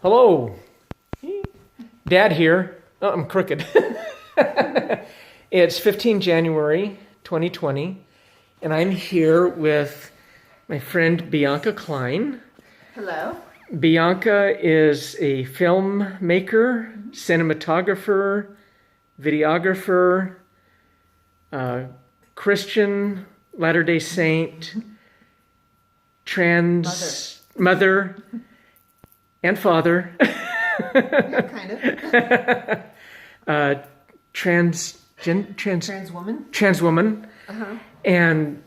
Hello, Dad here. Oh, I'm crooked. It's 15 January 2020, and I'm here with my friend Bianca Klein. Hello. Bianca is a filmmaker, cinematographer, videographer, Christian, Latter-day Saint, trans mother and father. Yeah, kind of. Trans woman. Uh-huh. And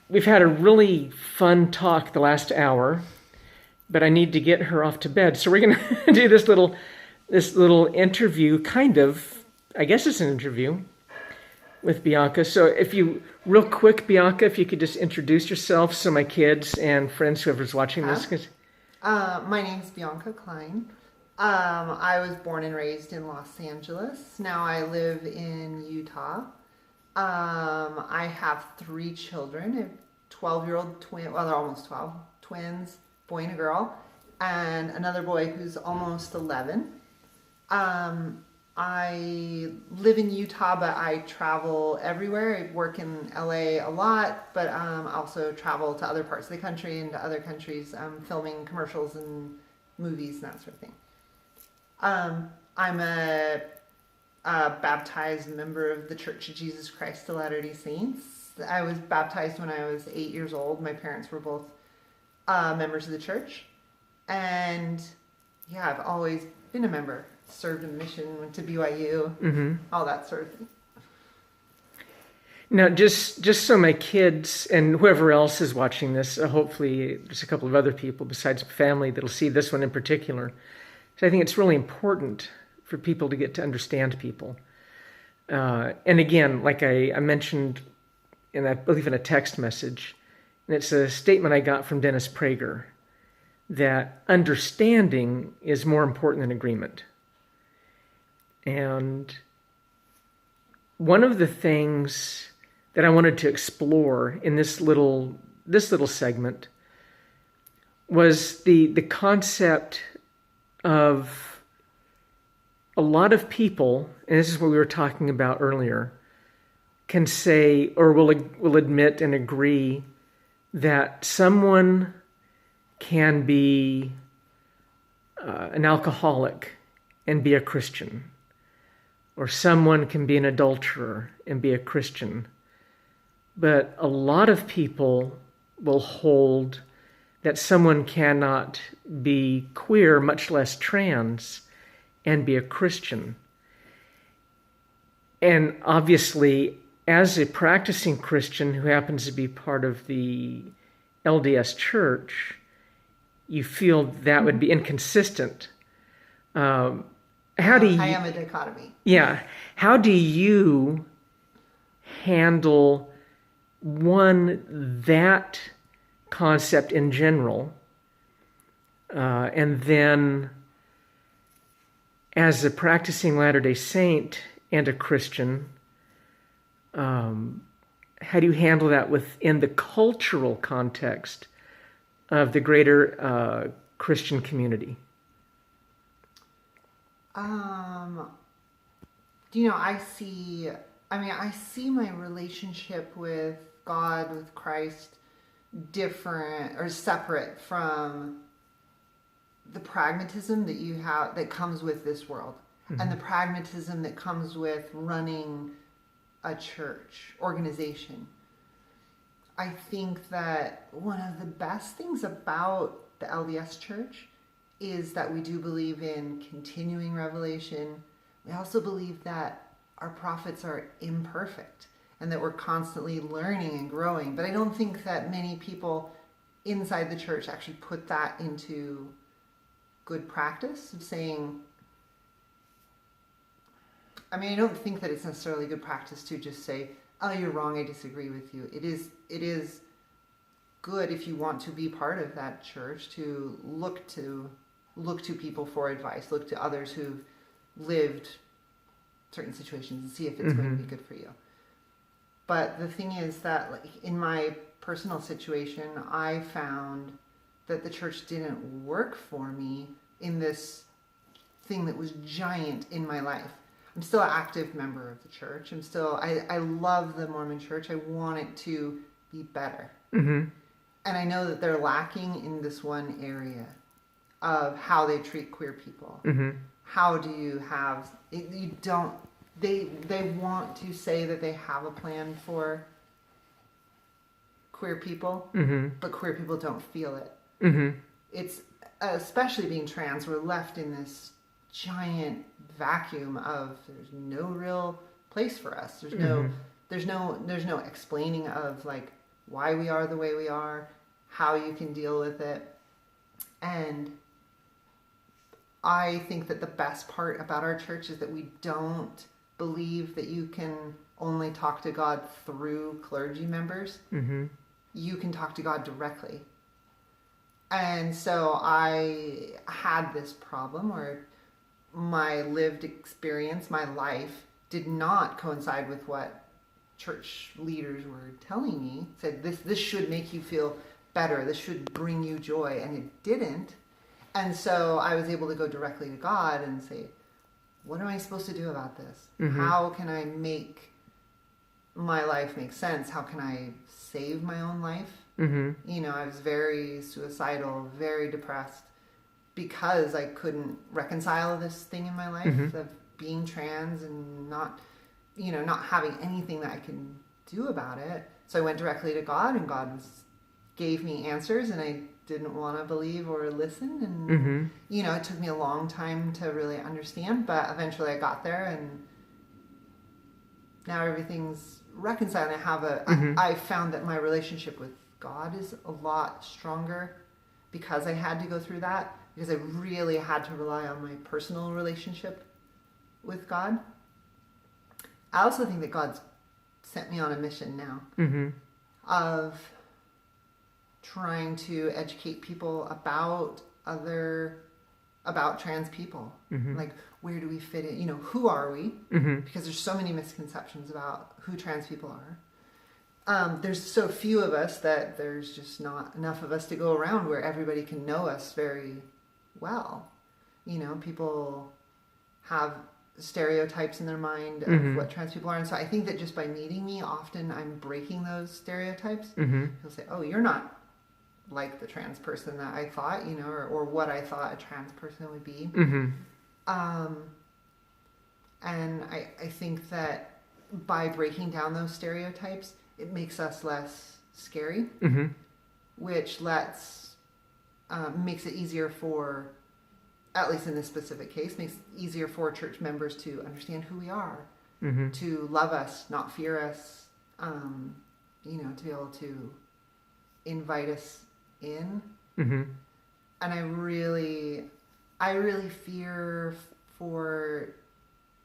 we've had a really fun talk the last hour, but I need to get her off to bed. So we're going to do this little interview, kind of, I guess it's an interview with Bianca. So real quick, Bianca, if you could just introduce yourself so my kids and friends, whoever's watching this. My name's Bianca Klein. I was born and raised in Los Angeles. Now I live in Utah. I have 3 children, a 12-year-old twin, well, they're almost 12, twins, boy and a girl, and another boy who's almost 11. I live in Utah, but I travel everywhere. I work in LA a lot, but also travel to other parts of the country and to other countries, filming commercials and movies and that sort of thing. I'm a baptized member of the Church of Jesus Christ of Latter-day Saints. I was baptized when I was 8 years old. My parents were both members of the church. And yeah, I've always been a member. Served a mission, went to BYU, all that sort of thing. Now, just so my kids and whoever else is watching this, hopefully there's a couple of other people besides family that'll see this one in particular. So I think it's really important for people to get to understand people. And again, like I mentioned, and I believe in a text message, and it's a statement I got from Dennis Prager, that understanding is more important than agreement. And one of the things that I wanted to explore in this little segment was the concept of a lot of people, and this is what we were talking about earlier, can say or will admit and agree that someone can be an alcoholic and be a Christian. Or someone can be an adulterer and be a Christian. But a lot of people will hold that someone cannot be queer, much less trans, and be a Christian. And obviously, as a practicing Christian who happens to be part of the LDS church, you feel that would be inconsistent. I am a dichotomy. Yeah. How do you handle that concept in general, and then as a practicing Latter-day Saint and a Christian, how do you handle that within the cultural context of the greater Christian community? I see my relationship with God, with Christ, different or separate from the pragmatism that you have, that comes with this world, and the pragmatism that comes with running a church organization. I think that one of the best things about the LDS church is that we do believe in continuing revelation. We also believe that our prophets are imperfect and that we're constantly learning and growing. But I don't think that many people inside the church actually put that into good practice of saying, I don't think that it's necessarily good practice to just say, oh, you're wrong, I disagree with you. It is good if you want to be part of that church to look to people for advice, look to others who've lived certain situations and see if it's going to be good for you. But the thing is that, like, in my personal situation, I found that the church didn't work for me in this thing that was giant in my life. I'm still an active member of the church. I love the Mormon church. I want it to be better. Mm-hmm. And I know that they're lacking in this one area of how they treat queer people. Mm-hmm. How do you have, you don't, they want to say that they have a plan for queer people, mm-hmm. but queer people don't feel it. Mm-hmm. It's, especially being trans, we're left in this giant vacuum of there's no real place for us. There's no, mm-hmm. there's no explaining of like why we are the way we are, how you can deal with it. And I think that the best part about our church is that we don't believe that you can only talk to God through clergy members. Mm-hmm. You can talk to God directly. And so I had this problem where my lived experience, my life, did not coincide with what church leaders were telling me. Said this should make you feel better. This should bring you joy. And it didn't. And so I was able to go directly to God and say, what am I supposed to do about this? Mm-hmm. How can I make my life make sense? How can I save my own life? Mm-hmm. You know, I was very suicidal, very depressed because I couldn't reconcile this thing in my life mm-hmm. of being trans and not having anything that I can do about it. So I went directly to God, and God gave me answers, and I didn't want to believe or listen. And, mm-hmm. It took me a long time to really understand, but eventually I got there, and now everything's reconciled. mm-hmm. I found that my relationship with God is a lot stronger because I had to go through that, because I really had to rely on my personal relationship with God. I also think that God's sent me on a mission now mm-hmm. of trying to educate people about trans people. Mm-hmm. Like, where do we fit in? Who are we? Mm-hmm. Because there's so many misconceptions about who trans people are. There's so few of us that there's just not enough of us to go around where everybody can know us very well. People have stereotypes in their mind of mm-hmm. what trans people are. And so I think that just by meeting me, often I'm breaking those stereotypes. Mm-hmm. They'll say, oh, you're not like the trans person that I thought, or what I thought a trans person would be. Mm-hmm. And I think that by breaking down those stereotypes, it makes us less scary, mm-hmm. which makes it easier for, at least in this specific case, makes it easier for church members to understand who we are, mm-hmm. to love us, not fear us, to be able to invite us in. Mm-hmm. And I really fear for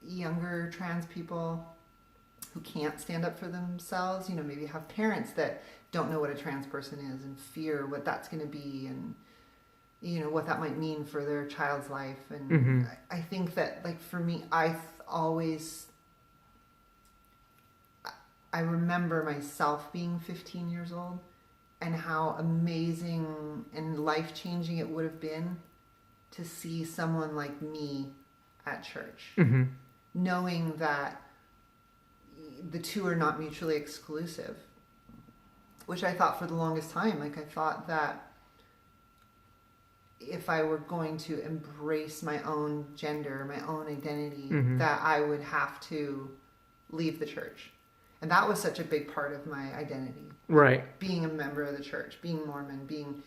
younger trans people who can't stand up for themselves, maybe have parents that don't know what a trans person is and fear what that's going to be, and what that might mean for their child's life. And mm-hmm. I think that, like, for me, I remember myself being 15 years old and how amazing and life-changing it would have been to see someone like me at church, mm-hmm. knowing that the two are not mutually exclusive, which I thought for the longest time. Like, I thought that if I were going to embrace my own gender, my own identity, mm-hmm. that I would have to leave the church. And that was such a big part of my identity. Right. Being a member of the church, being Mormon, being,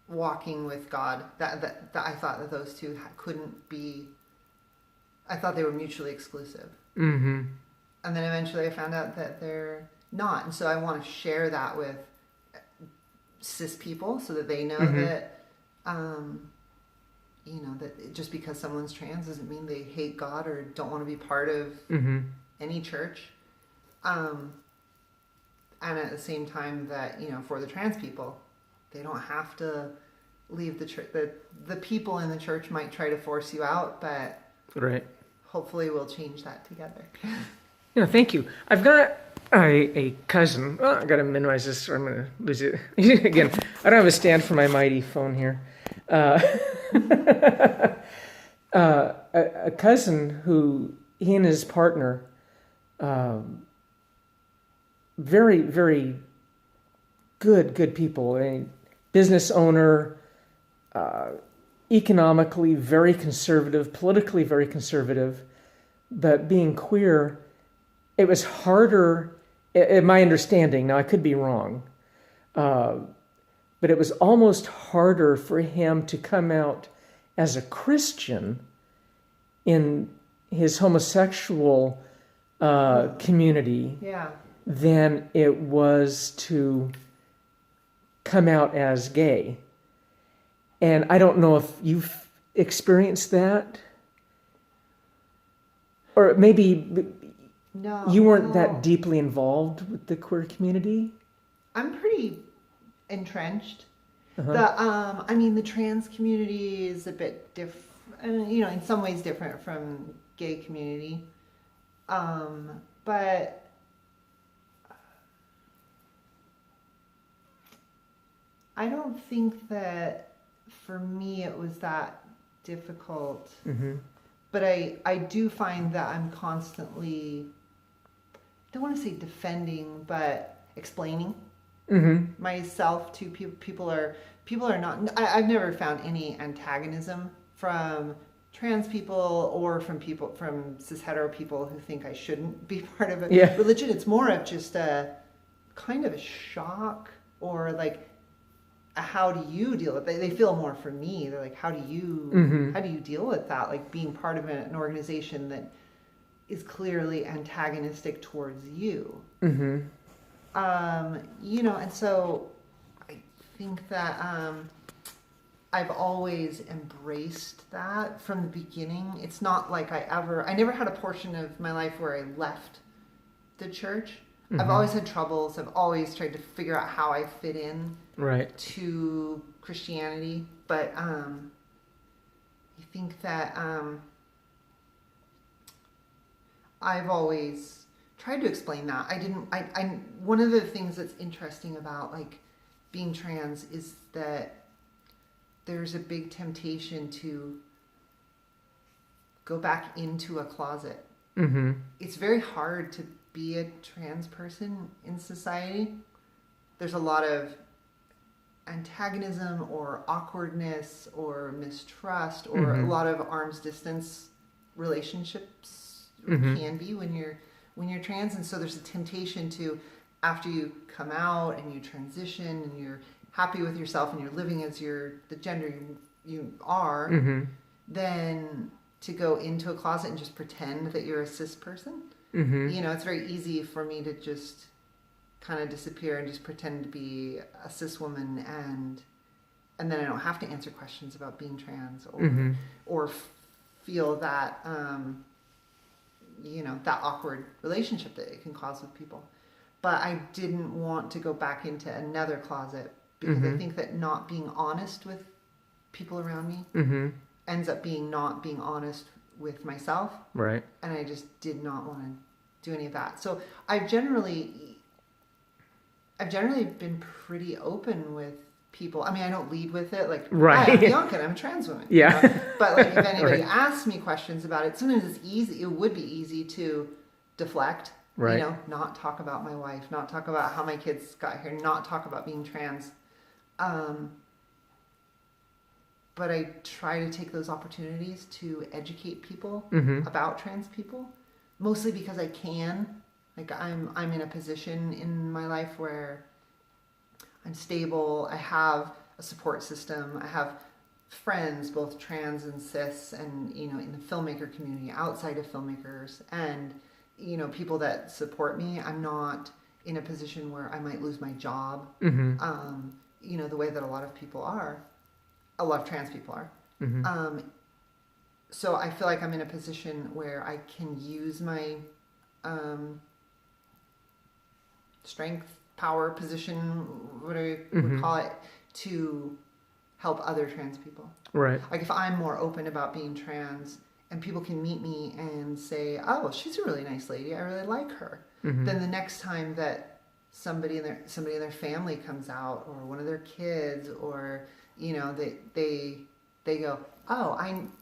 walking with God. That I thought that those two couldn't be, I thought they were mutually exclusive. Mm-hmm. And then eventually I found out that they're not. And so I want to share that with cis people so that they know mm-hmm. that, that just because someone's trans doesn't mean they hate God or don't want to be part of mm-hmm. any church. And at the same time that, for the trans people, they don't have to leave the church. The people in the church might try to force you out, but right. hopefully we'll change that together. Thank you. I've got a cousin. Oh, I got to minimize this or I'm going to lose it. Again, I don't have a stand for my mighty phone here. Uh, a cousin who he and his partner, very, very good people. A business owner, economically very conservative, politically very conservative, but being queer, it was harder, in my understanding, now I could be wrong, but it was almost harder for him to come out as a Christian in his homosexual community than it was to come out as gay. And I don't know if you've experienced that, or maybe you weren't that deeply involved with the queer community. I'm pretty entrenched. The trans community is a bit different, in some ways different from gay community. But I don't think that for me it was that difficult. But I do find that I'm constantly, I don't want to say defending, but explaining myself to people. People are not, I've never found any antagonism from trans people or from cis hetero people who think I shouldn't be part of a religion. It's more of just a kind of a shock, or like, how do you deal with it? They feel more for me. They're like, how do you deal with that? Like being part of an organization that is clearly antagonistic towards you. And so I think that I've always embraced that from the beginning. It's not like I never had a portion of my life where I left the church. I've always had troubles. I've always tried to figure out how I fit in to Christianity. But I think that I've always tried to explain that. One of the things that's interesting about like being trans is that there's a big temptation to go back into a closet. It's very hard to be a trans person in society. There's a lot of antagonism or awkwardness or mistrust or a lot of arm's distance relationships can be when you're trans. And so there's a temptation to, after you come out and you transition and you're happy with yourself and you're living as the gender you are, then to go into a closet and just pretend that you're a cis person. It's very easy for me to just kind of disappear and just pretend to be a cis woman, and then I don't have to answer questions about being trans or feel that that awkward relationship that it can cause with people. But I didn't want to go back into another closet because I think that not being honest with people around me ends up being not being honest with myself. Right. And I just did not want to do any of that. So I've generally been pretty open with people. I mean, I don't lead with it, like, hi, I'm Bianca, I'm a trans woman. But like, if anybody asks me questions about it, sometimes it's easy. It would be easy to deflect. Not talk about my wife, not talk about how my kids got here, not talk about being trans. But I try to take those opportunities to educate people about trans people, mostly because I can. Like I'm in a position in my life where I'm stable. I have a support system. I have friends, both trans and cis, and in the filmmaker community, outside of filmmakers, and people that support me. I'm not in a position where I might lose my job. The way that a lot of people are. A lot of trans people are. So I feel like I'm in a position where I can use my strength, power, position, whatever you would call it, to help other trans people. Right. Like if I'm more open about being trans and people can meet me and say, oh, she's a really nice lady, I really like her. Then the next time that somebody in their family comes out, or one of their kids, or they go, oh,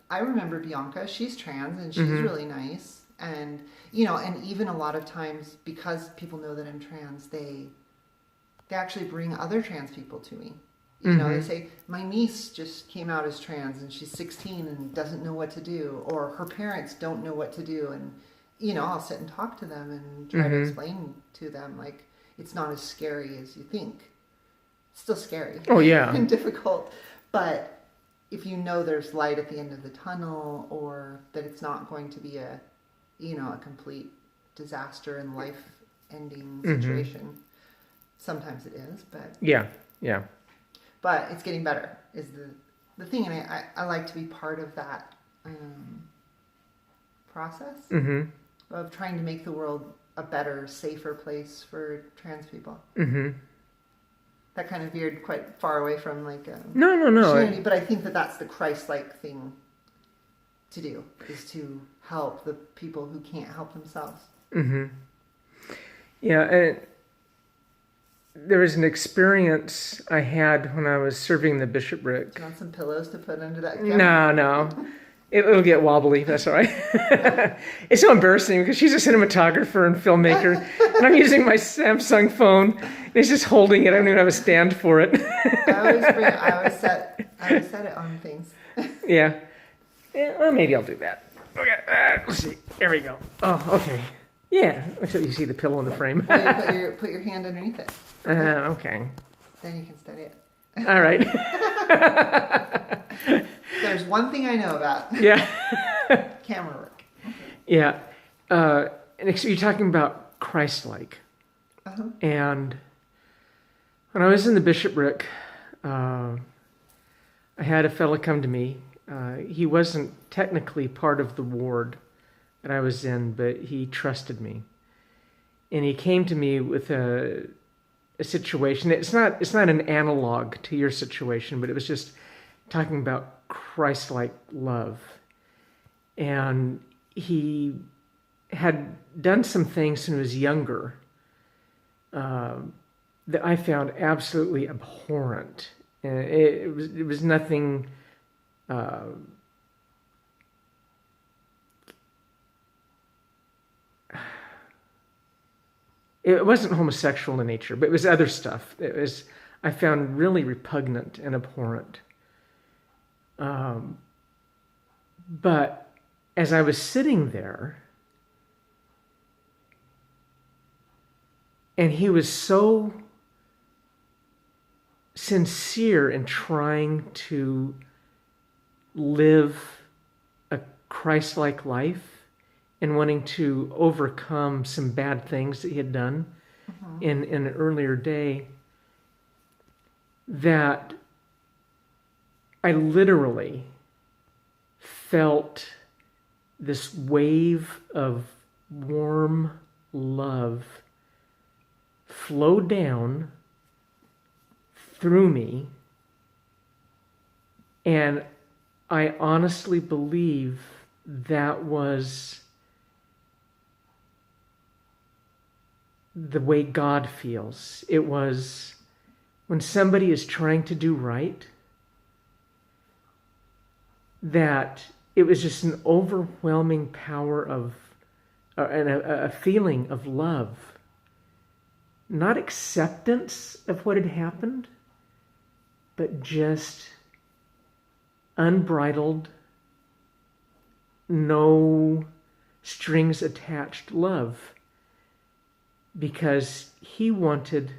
I remember Bianca, she's trans and she's really nice. And, and even a lot of times, because people know that I'm trans, they actually bring other trans people to me. They say, my niece just came out as trans and she's 16 and doesn't know what to do, or her parents don't know what to do. And, I'll sit and talk to them and try to explain to them, like, it's not as scary as you think. It's still scary. Oh, yeah. And difficult. But if there's light at the end of the tunnel, or that it's not going to be a complete disaster and life-ending situation. Sometimes it is, but... Yeah. But it's getting better, is the thing. And I like to be part of that process of trying to make the world a better, safer place for trans people. That kind of veered quite far away from No. Christianity, but I think that's the Christ-like thing to do, is to help the people who can't help themselves. Yeah, and there was an experience I had when I was serving the bishopric. Do you want some pillows to put under that couch? No. It'll get wobbly. That's all right. It's so embarrassing because she's a cinematographer and filmmaker, and I'm using my Samsung phone, and it's just holding it. I don't even have a stand for it. I always set it on things. Yeah. Well, maybe I'll do that. Okay. Let's see. There we go. Oh, okay. Yeah. Until you see the pillow in the frame. Put your hand underneath it. Okay. Then you can study it. All right. There's one thing I know about. Yeah. Camera work. Yeah. And so you're talking about Christlike. And when I was in the bishopric, I had a fellow come to me. He wasn't technically part of the ward that I was in, but he trusted me. And he came to me with a situation. It's not an analog to your situation, but it was just talking about Christ-like love. And he had done some things when he was younger that I found absolutely abhorrent. And it was nothing... it wasn't homosexual in nature, but it was other stuff. I found really repugnant and abhorrent. But as I was sitting there, and he was so sincere in trying to live a Christ-like life and wanting to overcome some bad things that he had done in an earlier day, that I literally felt this wave of warm love flow down through me, and I honestly believe that was the way God feels. It was when somebody is trying to do right, that it was just an overwhelming power of, and a feeling of love. Not acceptance of what had happened, but just unbridled, no strings attached love. Because he wanted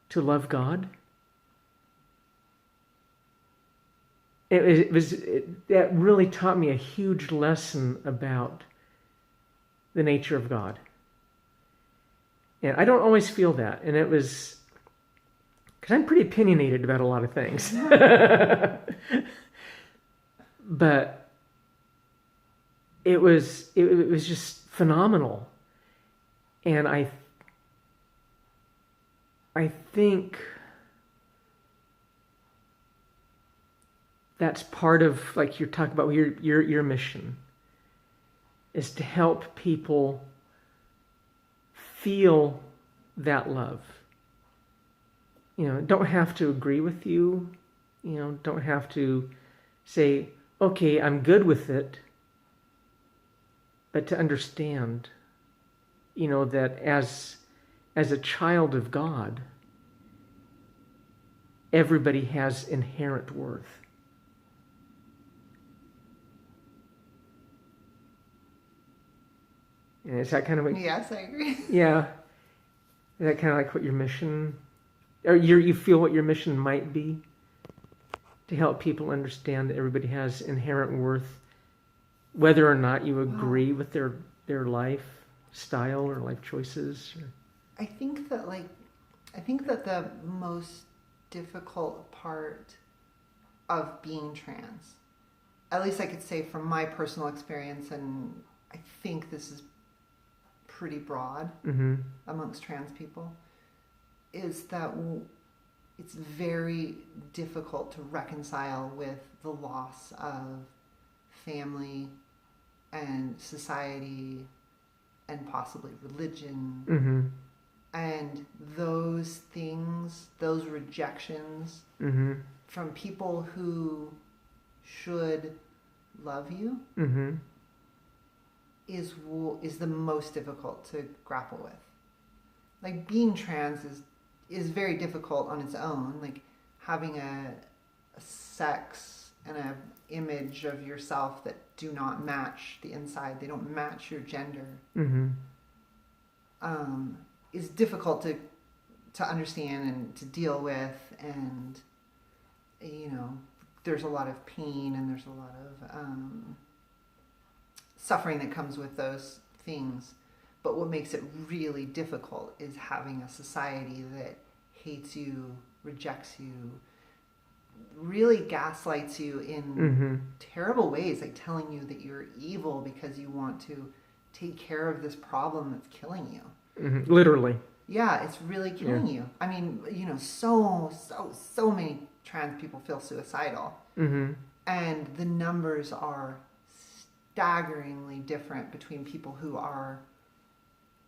to love God. That really taught me a huge lesson about the nature of God. And I don't always feel that. And it was, because I'm pretty opinionated about a lot of things. But it was just phenomenal. And I think that's part of, like you're talking about, your mission is to help people feel that love. Don't have to agree with you don't have to say, okay, I'm good with it, but to understand, that as a child of God, everybody has inherent worth. And is that kind of what... Yes, I agree. Yeah. Is that kind of like what your mission, or you feel what your mission might be? To help people understand that everybody has inherent worth, whether or not you agree with their lifestyle or life choices. I think that the most difficult part of being trans, at least I could say from my personal experience, and I think this is pretty broad amongst trans people, is that it's very difficult to reconcile with the loss of family and society and possibly religion. And those things, those rejections from people who should love you is the most difficult to grapple with. Like, being trans is very difficult on its own. Like, having a sex and a image of yourself that do not match the inside, they don't match your gender, is difficult to understand and to deal with. And there's a lot of pain and there's a lot of suffering that comes with those things. But what makes it really difficult is having a society that hates you, rejects you, really gaslights you in terrible ways, like telling you that you're evil because you want to take care of this problem that's killing you. Literally. Yeah, it's really killing you. I mean, so many trans people feel suicidal. And the numbers are staggeringly different between people who are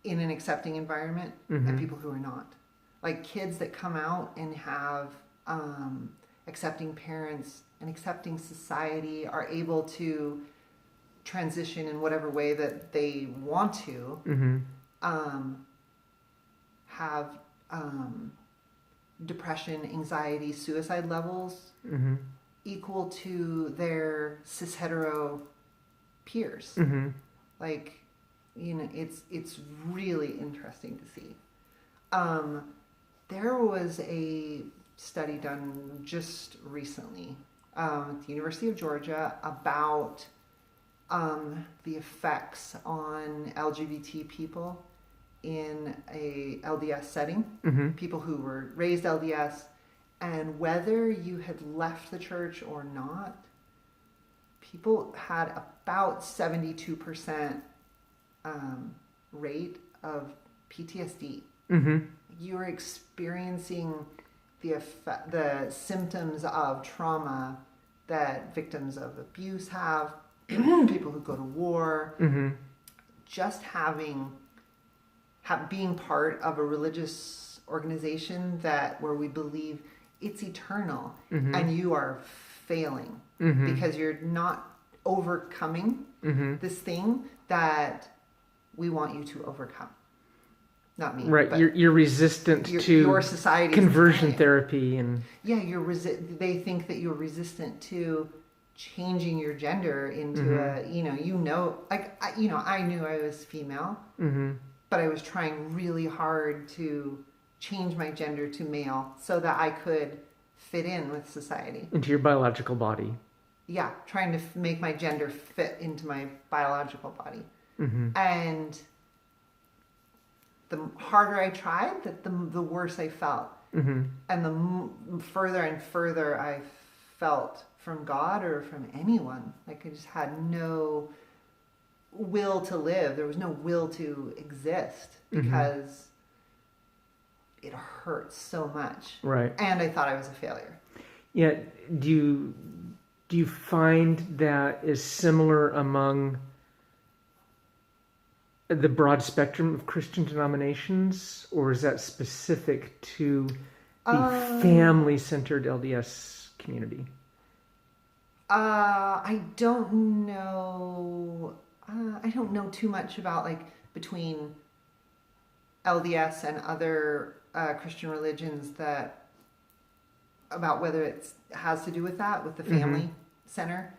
in an accepting environment and people who are not. Like, kids that come out and have accepting parents and accepting society, are able to transition in whatever way that they want to, have depression, anxiety, suicide levels equal to their cis hetero peers. Like, it's really interesting to see. There was a study done just recently at the University of Georgia about the effects on LGBT people in a LDS setting, people who were raised LDS, and whether you had left the church or not, people had about 72% rate of PTSD. You were experiencing the symptoms of trauma that victims of abuse have, people who go to war, just being part of a religious organization where we believe it's eternal and you are failing because you're not overcoming this thing that we want you to overcome. Not me. Right. You're resistant to your society conversion therapy and they think that you're resistant to changing your gender into I knew I was female, but I was trying really hard to change my gender to male so that I could fit in with society. Into your biological body. Yeah, trying to make my gender fit into my biological body. And the harder I tried, the worse I felt. And the further and further I felt from God or from anyone. Like, I just had no will to live. There was no will to exist because it hurt so much. Right. And I thought I was a failure. Yeah. Do you find that is similar among the broad spectrum of Christian denominations, or is that specific to the family-centered LDS community? I don't know. I don't know too much about like between LDS and other Christian religions that about whether it has to do with that with the family center.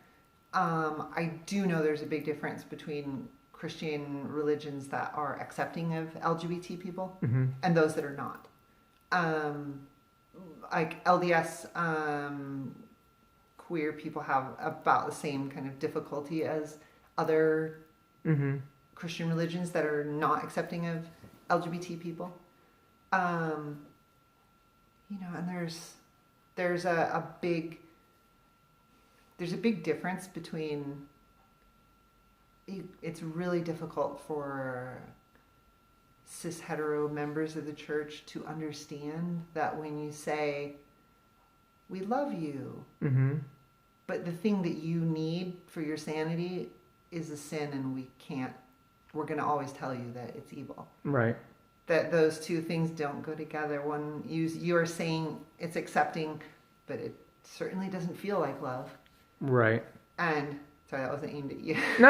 I do know there's a big difference between Christian religions that are accepting of LGBT people and those that are not. Like LDS queer people have about the same kind of difficulty as other Christian religions that are not accepting of LGBT people. And there's a big difference between. It's really difficult for cis hetero members of the church to understand that when you say, "We love you," but the thing that you need for your sanity is a sin, and we're going to always tell you that it's evil. Right. That those two things don't go together. One, you're saying it's accepting, but it certainly doesn't feel like love. Right. And, sorry, that wasn't aimed at you. No.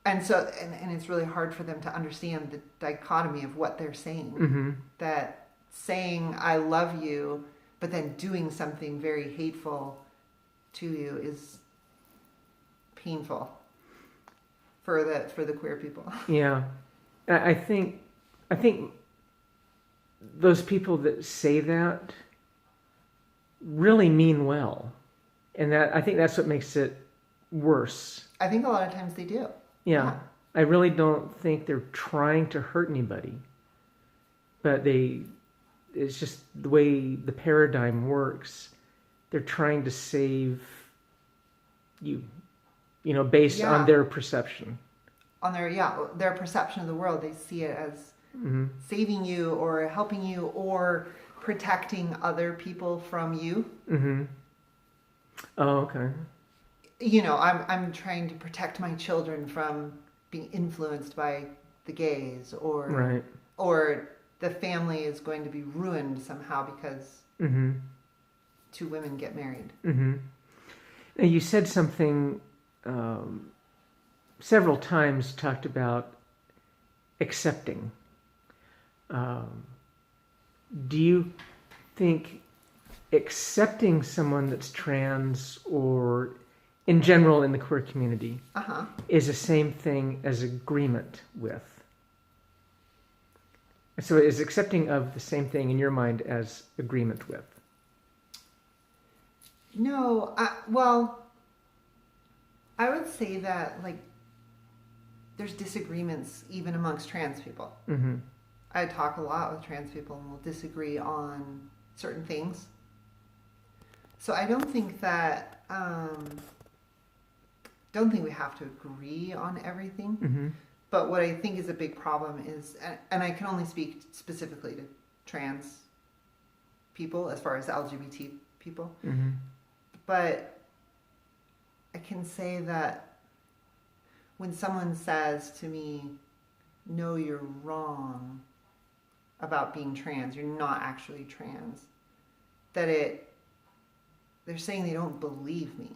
And so, and it's really hard for them to understand the dichotomy of what they're saying. That saying, I love you, but then doing something very hateful to you is painful for the queer people. Yeah. I think those people that say that really mean well. And I think that's what makes it worse. I think a lot of times they do. Yeah. I really don't think they're trying to hurt anybody. But it's just the way the paradigm works. They're trying to save you, based on their perception. On their perception of the world. They see it as saving you or helping you or protecting other people from you. Oh, okay. I'm trying to protect my children from being influenced by the gays, or the family is going to be ruined somehow because two women get married. Now you said something several times, talked about accepting. Do you think accepting someone that's trans or in general in the queer community is the same thing as agreement with? So is accepting of the same thing in your mind as agreement with? No, I would say that there's disagreements even amongst trans people. I talk a lot with trans people and we'll disagree on certain things. So I don't think that, don't think we have to agree on everything. But what I think is a big problem is, and I can only speak specifically to trans people as far as LGBT people, but I can say that when someone says to me, no, you're wrong about being trans, you're not actually trans, they're saying they don't believe me.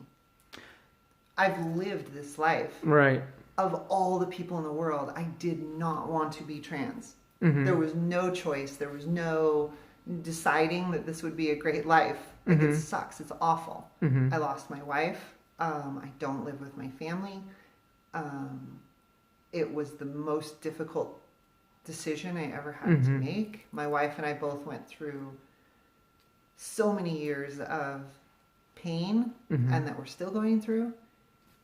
I've lived this life. Right. Of all the people in the world, I did not want to be trans. There was no choice. There was no deciding that this would be a great life. It sucks. It's awful. I lost my wife. I don't live with my family. It was the most difficult decision I ever had to make. My wife and I both went through so many years of pain and that we're still going through.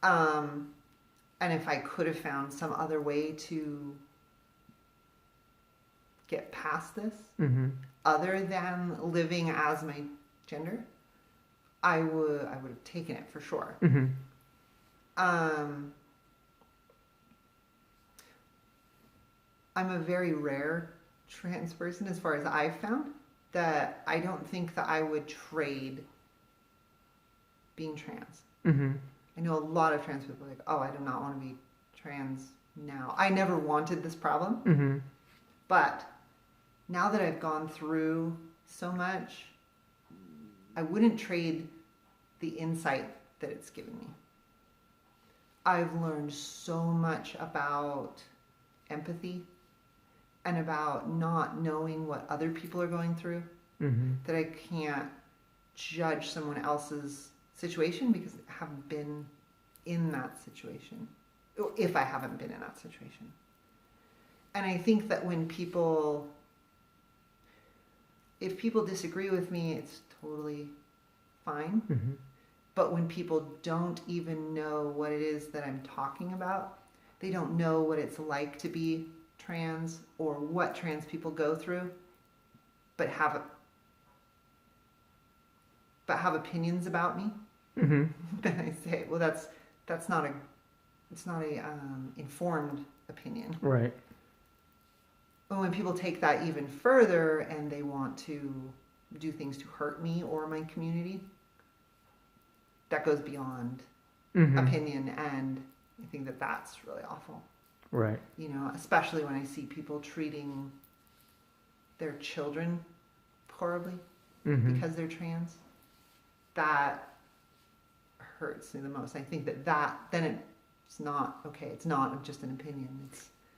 And if I could have found some other way to get past this, other than living as my gender, I would have taken it for sure. I'm a very rare trans person as far as I've found, that I don't think that I would trade being trans. I know a lot of trans people are like, oh, I do not want to be trans now. I never wanted this problem. But now that I've gone through so much. I wouldn't trade the insight that it's given me. I've learned so much about empathy and about not knowing what other people are going through, that I can't judge someone else's situation because I haven't been in that situation, if I haven't been in that situation. And I think that if people disagree with me, it's totally fine. But when people don't even know what it is that I'm talking about, they don't know what it's like to be trans or what trans people go through, but have opinions about me, then I say, well, it's not a informed opinion. Right. But when people take that even further and they want to do things to hurt me or my community, that goes beyond opinion, and I think that that's really awful. Right. You know, especially when I see people treating their children horribly because they're trans. That hurts me the most. I think that then it's not okay. It's not just an opinion.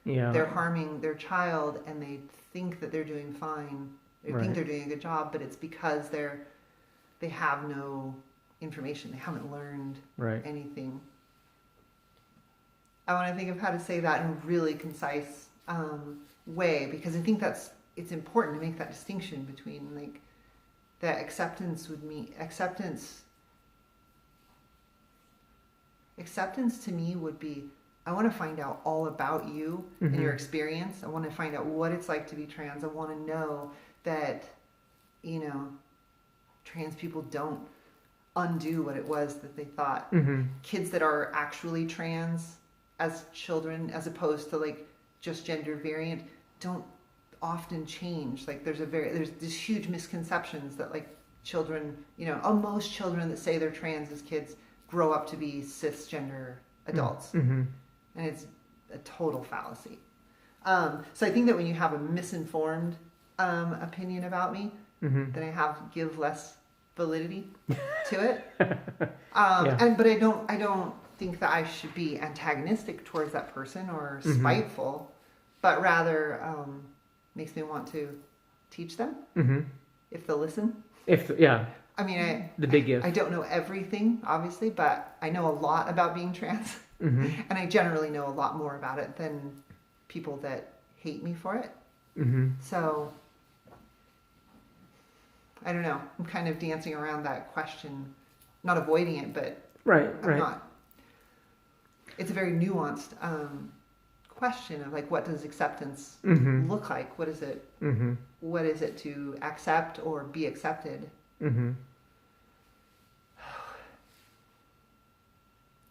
They're harming their child, and they think that they're doing fine. They think they're doing a good job, but it's because they have no information. They haven't learned anything. I want to think of how to say that in a really concise way, because I think it's important to make that distinction between like that acceptance to me would be, I want to find out all about you and your experience. I want to find out what it's like to be trans. I want to know that, you know, trans people don't undo what it was that they thought. Kids that are actually trans as children, as opposed to like just gender variant, don't often change. Like there's these huge misconceptions that like children, you know, most children that say they're trans as kids grow up to be cisgender adults. And it's a total fallacy. So I think that when you have a misinformed opinion about me, then I give less validity to it. But I don't think that I should be antagonistic towards that person or spiteful, but rather makes me want to teach them if they'll listen. I mean, the big if. I don't know everything, obviously, but I know a lot about being trans, and I generally know a lot more about it than people that hate me for it. So I don't know. I'm kind of dancing around that question, not avoiding it, but I'm not. It's a very nuanced question of like, what does acceptance look like? What is it? What is it to accept or be accepted? I don't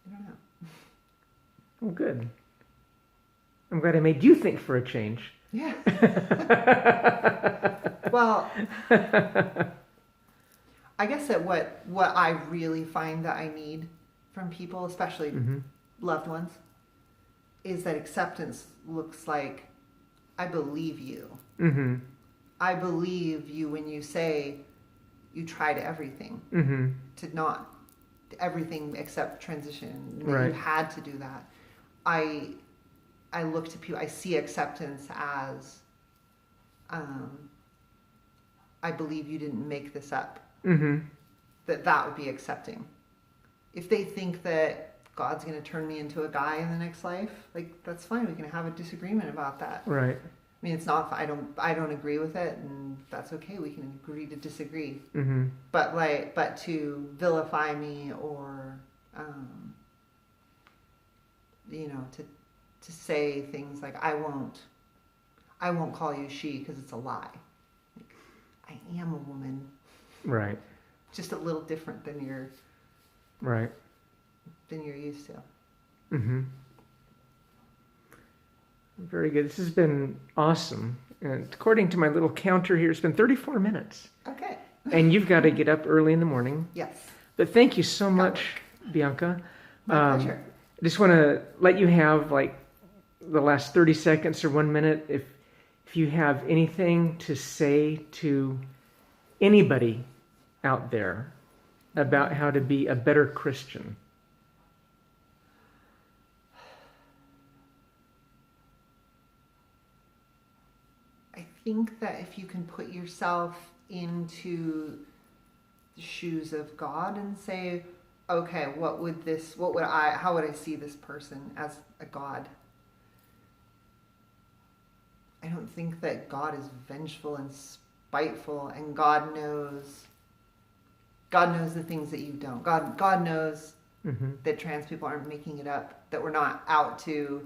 know. Well, good. I'm glad I made you think for a change. Yeah. Well, I guess that what I really find that I need from people, especially loved ones, is that acceptance looks like, I believe you. I believe you when you say you tried everything to not everything except transition. You had to do that. I look to people. I see acceptance as, I believe you didn't make this up. That would be accepting. If they think that God's going to turn me into a guy in the next life, like that's fine. We can have a disagreement about that. Right. I mean, it's not. I don't agree with it, and that's okay. We can agree to disagree. But to vilify me or, you know, to say things like I won't call you she because it's a lie. Like, I am a woman. Right. Just a little different than you're. Right. Than you're used to. Very good. This has been awesome. And according to my little counter here, it's been 34 minutes. Okay. And you've got to get up early in the morning. Yes. But thank you so much, Bianca. My pleasure. I just want to let you have like the last 30 seconds or 1 minute if you have anything to say to anybody out there about how to be a better Christian? I think that if you can put yourself into the shoes of God and say, okay, how would I see this person as a God? I don't think that God is vengeful and spiteful, and God knows the things that you don't. God knows that trans people aren't making it up, that we're not out to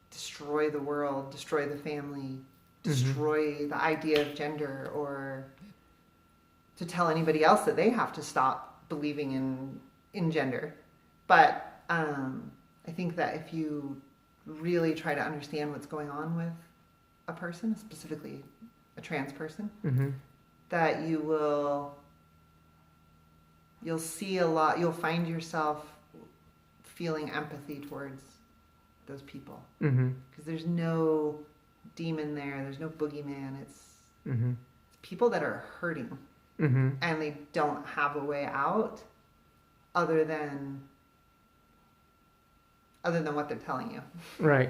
destroy the world, destroy the family, destroy the idea of gender, or to tell anybody else that they have to stop believing in gender. But I think that if you really try to understand what's going on with a person, specifically a trans person, that you'll see a lot, you'll find yourself feeling empathy towards those people. Because there's no demon there's no boogeyman. It's people that are hurting, and they don't have a way out other than what they're telling you. Right.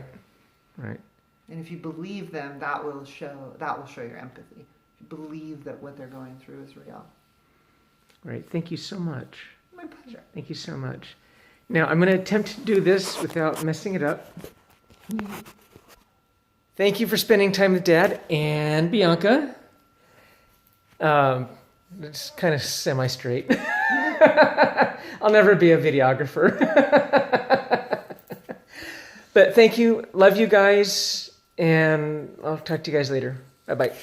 And if you believe them, that will show your empathy. If you believe that what they're going through is real. Right. Thank you so much. My pleasure. Thank you so much. Now, I'm going to attempt to do this without messing it up. Thank you for spending time with Dad and Bianca. It's kind of semi-straight. I'll never be a videographer. But thank you. Love you guys. And I'll talk to you guys later. Bye-bye.